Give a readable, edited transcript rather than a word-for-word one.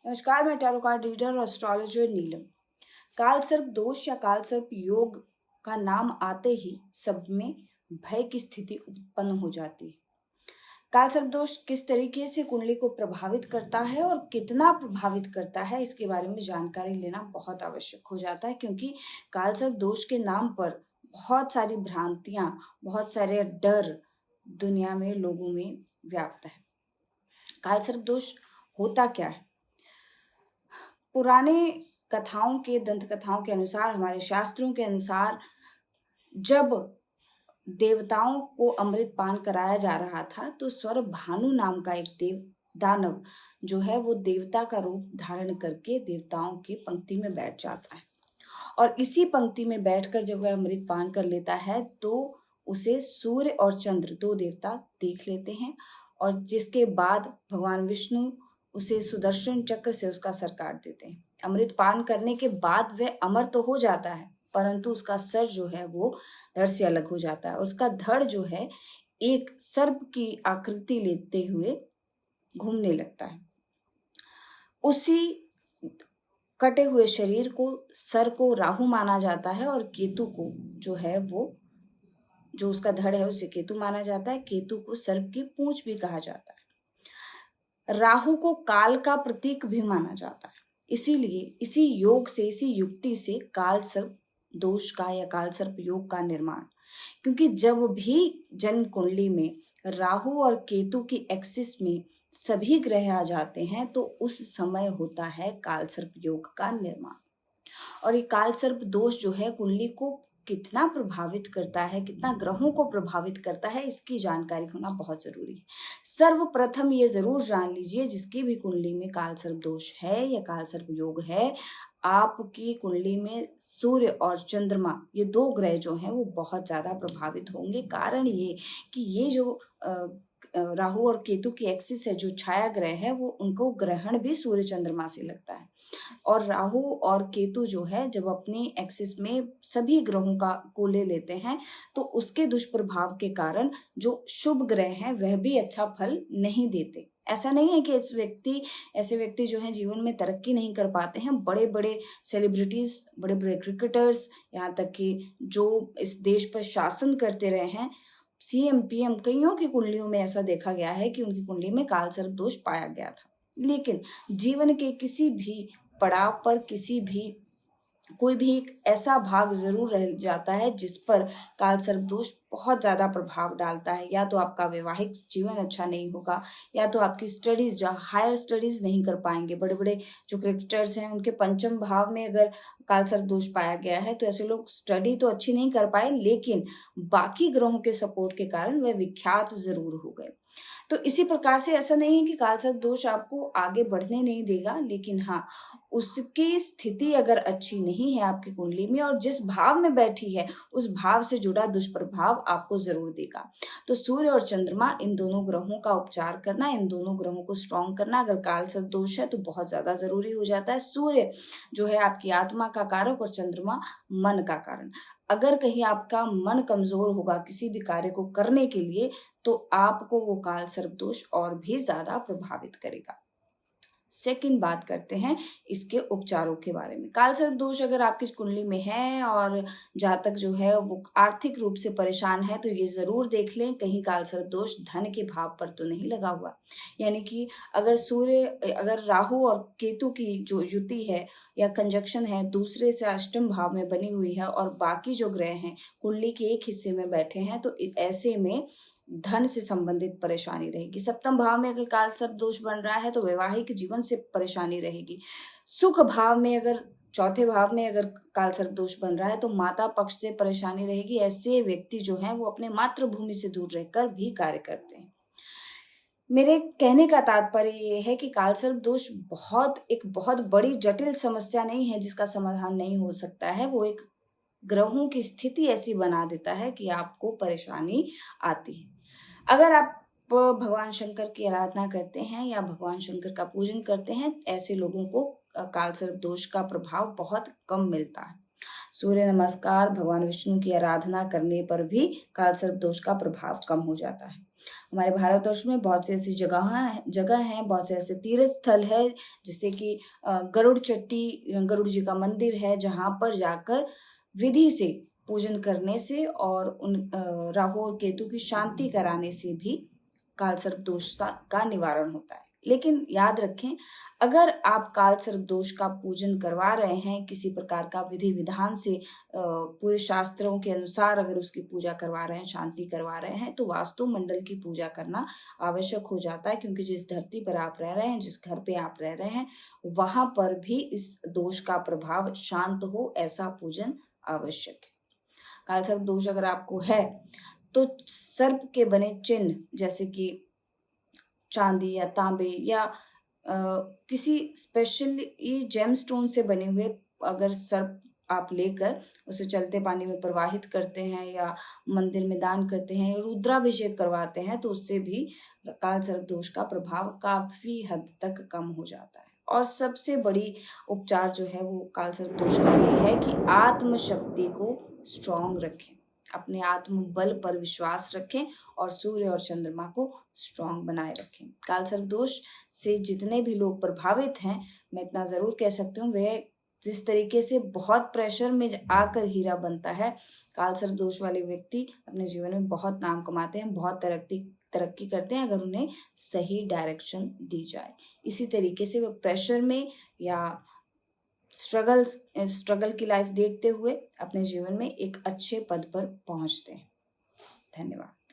नमस्कार, मैं tarot card reader और एस्ट्रोलॉजर नीलम। काल सर्प दोष या काल सर्प योग का नाम आते ही सब में भय की स्थिति उत्पन्न हो जाती है। काल सर्प दोष किस तरीके से कुंडली को प्रभावित करता है और कितना प्रभावित करता है, इसके बारे में जानकारी लेना बहुत आवश्यक हो जाता है, क्योंकि काल सर्प दोष के नाम पर बहुत सारी भ्रांतियां, बहुत सारे डर दुनिया में लोगों में व्याप्त है। काल सर्प दोष होता क्या है? पुराने कथाओं के दंत कथाओं के अनुसार, हमारे शास्त्रों के अनुसार, जब देवताओं को अमृत पान कराया जा रहा था तो स्वर भानु नाम का एक दानव जो है वो देवता का रूप धारण करके देवताओं की पंक्ति में बैठ जाता है। और इसी पंक्ति में बैठकर जब वह अमृत पान कर लेता है तो उसे सूर्य और चंद्र, दो देवता, देख लेते हैं। और जिसके बाद भगवान विष्णु उसे सुदर्शन चक्र से उसका सर काट देते हैं। अमृत पान करने के बाद वह अमर तो हो जाता है, परंतु उसका सर जो है वो धड़ से अलग हो जाता है। उसका धड़ जो है एक सर्प की आकृति लेते हुए घूमने लगता है। उसी कटे हुए शरीर को, सर को राहु माना जाता है और केतु को जो है वो, जो उसका धड़ है उसे केतु माना जाता है। केतु को सर्प की पूंछ भी कहा जाता है। राहु को काल का प्रतीक भी माना जाता है। इसीलिए इसी योग से, इसी युक्ति से काल सर्प दोष का या काल सर्प योग का निर्माण, क्योंकि जब भी जन्म कुंडली में राहु और केतु की एक्सिस में सभी ग्रह आ जाते हैं तो उस समय होता है काल सर्प योग का निर्माण। और ये काल सर्प दोष जो है कुंडली को कितना प्रभावित करता है, कितना ग्रहों को प्रभावित करता है, इसकी जानकारी होना बहुत जरूरी है। सर्वप्रथम ये जरूर जान लीजिए, जिसकी भी कुंडली में काल सर्प दोष है या काल सर्प योग है, आपकी कुंडली में सूर्य और चंद्रमा, ये दो ग्रह जो हैं वो बहुत ज्यादा प्रभावित होंगे। कारण ये कि ये जो राहु और केतु की एक्सिस है, जो छाया ग्रह है, वो उनको ग्रहण भी सूर्य चंद्रमा से लगता है। और राहु और केतु जो है जब अपने एक्सिस में सभी ग्रहों का को ले लेते हैं तो उसके दुष्प्रभाव के कारण जो शुभ ग्रह हैं वह भी अच्छा फल नहीं देते। ऐसा नहीं है कि ऐसे व्यक्ति जो हैं जीवन में तरक्की नहीं कर पाते हैं। बड़े बड़े सेलिब्रिटीज, बड़े बड़े क्रिकेटर्स, यहाँ तक कि जो इस देश पर शासन करते रहे हैं, सीएम पीएम, कईयों की कुंडलियों में ऐसा देखा गया है कि उनकी कुंडली में काल सर्प दोष पाया गया था। लेकिन जीवन के किसी भी पड़ाव पर, किसी भी कोई भी एक ऐसा भाग जरूर रह जाता है जिस पर काल सर्प दोष बहुत ज्यादा प्रभाव डालता है। या तो आपका वैवाहिक जीवन अच्छा नहीं होगा, या तो आपकी स्टडीज, जो हायर स्टडीज नहीं कर पाएंगे। बड़े बड़े जो क्रिकेटर्स हैं उनके पंचम भाव में अगर काल सर्प दोष पाया गया है तो ऐसे लोग स्टडी तो अच्छी नहीं कर पाए, लेकिन बाकी ग्रहों के सपोर्ट के कारण वह विख्यात जरूर हो गए। तो इसी प्रकार से ऐसा नहीं है कि काल सर्प दोष आपको आगे बढ़ने नहीं देगा, लेकिन हाँ, उसकी स्थिति अगर अच्छी नहीं है आपकी कुंडली में और जिस भाव में बैठी है उस भाव से जुड़ा दुष्प्रभाव आपको जरूर देगा। तो सूर्य और चंद्रमा, इन दोनों ग्रहों का उपचार करना, इन दोनों ग्रहों को स्ट्रॉन्ग करना अगर काल सर्प दोष है तो बहुत ज्यादा जरूरी हो जाता है। सूर्य जो है आपकी आत्मा का कारक और चंद्रमा मन का कारण। अगर कहीं आपका मन कमजोर होगा किसी भी कार्य को करने के लिए तो आपको वो काल सर्प दोष और भी ज्यादा प्रभावित करेगा। सेकंड बात करते हैं इसके उपचारों के बारे में। काल सर्प दोष अगर आपकी कुंडली में है और जातक जो है वो आर्थिक रूप से परेशान है तो ये जरूर देख लें कहीं काल सर्प दोष धन के भाव पर तो नहीं लगा हुआ। यानी कि अगर राहु और केतु की जो युति है या कंजक्शन है दूसरे से अष्टम भाव में बनी हुई है और बाकी जो ग्रह हैं कुंडली के एक हिस्से में बैठे हैं, तो ऐसे में धन से संबंधित परेशानी रहेगी। सप्तम भाव में अगर काल सर्प दोष बन रहा है तो वैवाहिक जीवन से परेशानी रहेगी। सुख भाव में अगर, चौथे भाव में अगर काल सर्प दोष बन रहा है तो माता पक्ष से परेशानी रहेगी। ऐसे व्यक्ति जो हैं वो अपने मातृभूमि से दूर रहकर भी कार्य करते हैं। मेरे कहने का तात्पर्य ये है कि काल सर्प दोष एक बहुत बड़ी जटिल समस्या नहीं है जिसका समाधान नहीं हो सकता है। वो एक ग्रहों की स्थिति ऐसी बना देता है कि आपको परेशानी आती है। अगर आप भगवान शंकर की आराधना करते हैं या भगवान शंकर का पूजन करते हैं, ऐसे लोगों को काल सर्प दोष का प्रभाव बहुत कम मिलता है। सूर्य नमस्कार, भगवान विष्णु की आराधना करने पर भी काल सर्प दोष का प्रभाव कम हो जाता है। हमारे भारतवर्ष में बहुत सी ऐसी जगह हैं, बहुत से ऐसे तीर्थ स्थल है, जैसे कि गरुड़ चट्टी गरुड़ जी का मंदिर है, जहाँ पर जाकर विधि से पूजन करने से और उन राहु और केतु की शांति कराने से भी काल सर्प दोष का निवारण होता है। लेकिन याद रखें, अगर आप काल सर्प दोष का पूजन करवा रहे हैं, किसी प्रकार का विधि विधान से पूरे शास्त्रों के अनुसार अगर उसकी पूजा करवा रहे हैं, शांति करवा रहे हैं, तो वास्तु मंडल की पूजा करना आवश्यक हो जाता है, क्योंकि जिस धरती पर आप रह रहे हैं, जिस घर पे आप रह रहे हैं, वहां पर भी इस दोष का प्रभाव शांत हो, ऐसा पूजन आवश्यक है। काल सर्प दोष अगर आपको है तो सर्प के बने चिन्ह, जैसे कि चांदी या तांबे या किसी स्पेशल जेम स्टोन से बने हुए अगर सर्प आप लेकर उसे चलते पानी में प्रवाहित करते हैं या मंदिर में दान करते हैं या रुद्राभिषेक करवाते हैं, तो उससे भी काल सर्प दोष का प्रभाव काफी हद तक कम हो जाता है। और सबसे बड़ी उपचार जो है वो काल सर्प दोष का ये है कि आत्म शक्ति को स्ट्रांग रखें, अपने आत्म बल पर विश्वास रखें और सूर्य और चंद्रमा को स्ट्रांग बनाए रखें। काल सर्प दोष से जितने भी लोग प्रभावित हैं, मैं इतना जरूर कह सकती हूँ, वह जिस तरीके से बहुत प्रेशर में आकर हीरा बनता है, काल सर्प दोष वाले व्यक्ति अपने जीवन में बहुत नाम कमाते हैं, बहुत तरक्की करते हैं, अगर उन्हें सही डायरेक्शन दी जाए। इसी तरीके से वे प्रेशर में या स्ट्रगल की लाइफ देखते हुए अपने जीवन में एक अच्छे पद पर पहुंचते हैं। धन्यवाद।